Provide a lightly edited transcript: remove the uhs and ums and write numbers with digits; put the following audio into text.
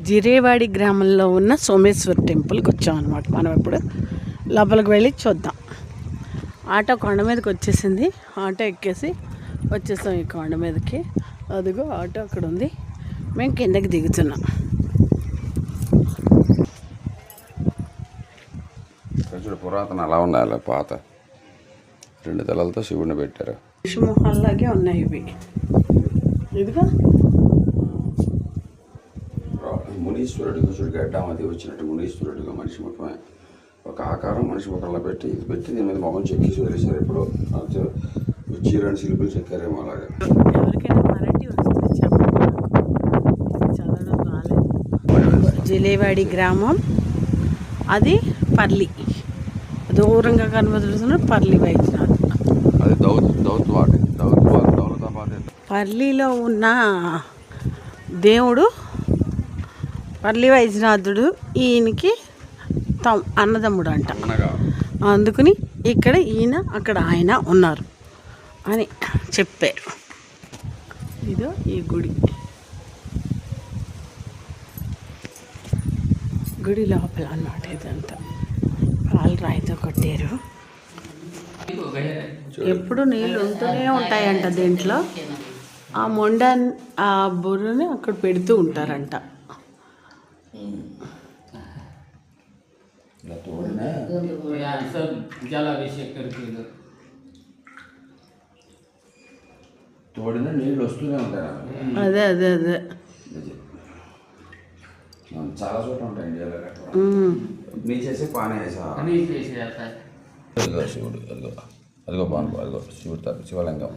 జిరేవాడి గ్రామంలో ఉన్న సోమేశ్వర్ టెంపుల్కి వచ్చాం అనమాట. మనం ఇప్పుడు లోపలికి వెళ్ళి చూద్దాం. ఆటో కొండ మీదకి వచ్చేసింది. ఆటో ఎక్కేసి వచ్చేసాం ఈ కొండ మీదకి. అదిగో ఆటో అక్కడ ఉంది. మేము కిందకి దిగుతున్నాం. పురాతన అలా ఉన్నాయి, అలా పాత 2 తలలతో శివుడిని పెట్టారు. విష్ణుమోహన్లాగే ఉన్నాయి ఇవి. ఇదిగో మునీశ్వరుడికి చూడు గడ్డం అది వచ్చినట్టు మునీశ్వరుడిగా మనిషి ముఖమే ఒక ఆకారం మనిషి ముఖంలో పెట్టి ఇది పెట్టి దీని మీద మొహం చెక్కి వదిలేశారు. ఎప్పుడు చీరని శిల్పులు చెక్కారేమో అలాగే. ఎవరికైనా మరాఠీ వస్తుంది చెప్పండి, చదవడం రాలేదు. జిలేవాడి గ్రామం అది పల్లి, దూరంగా కనబడుతున్న పల్లి వైద్యనాథ్. అది పల్లిలో ఉన్న దేవుడు పల్లి వైద్యనాథుడు ఈయనకి అన్నదమ్ముడు అంట. అందుకని ఇక్కడ ఈయన అక్కడ ఆయన ఉన్నారు అని చెప్పారు. ఇదో ఈ గుడి, గుడి లోపల అన్నమాట. ఇదంతా రాయితో కట్టారు. ఎప్పుడు నీళ్ళు ఉంటూనే ఉంటాయంట దీంట్లో. ఆ మొండ ఆ బుర్రని అక్కడ పెడుతూ ఉంటారంట. తోడిన నీళ్ళు వస్తూనే ఉంటాయి. అదే అదే అదే చాలా చోట్ల ఉంటాయి ఇండియాలో. నీచేసి పానే అదిగో శివుడు, అదిగో అదిగో బాను, అదిగో శివుడు, శివలింగం.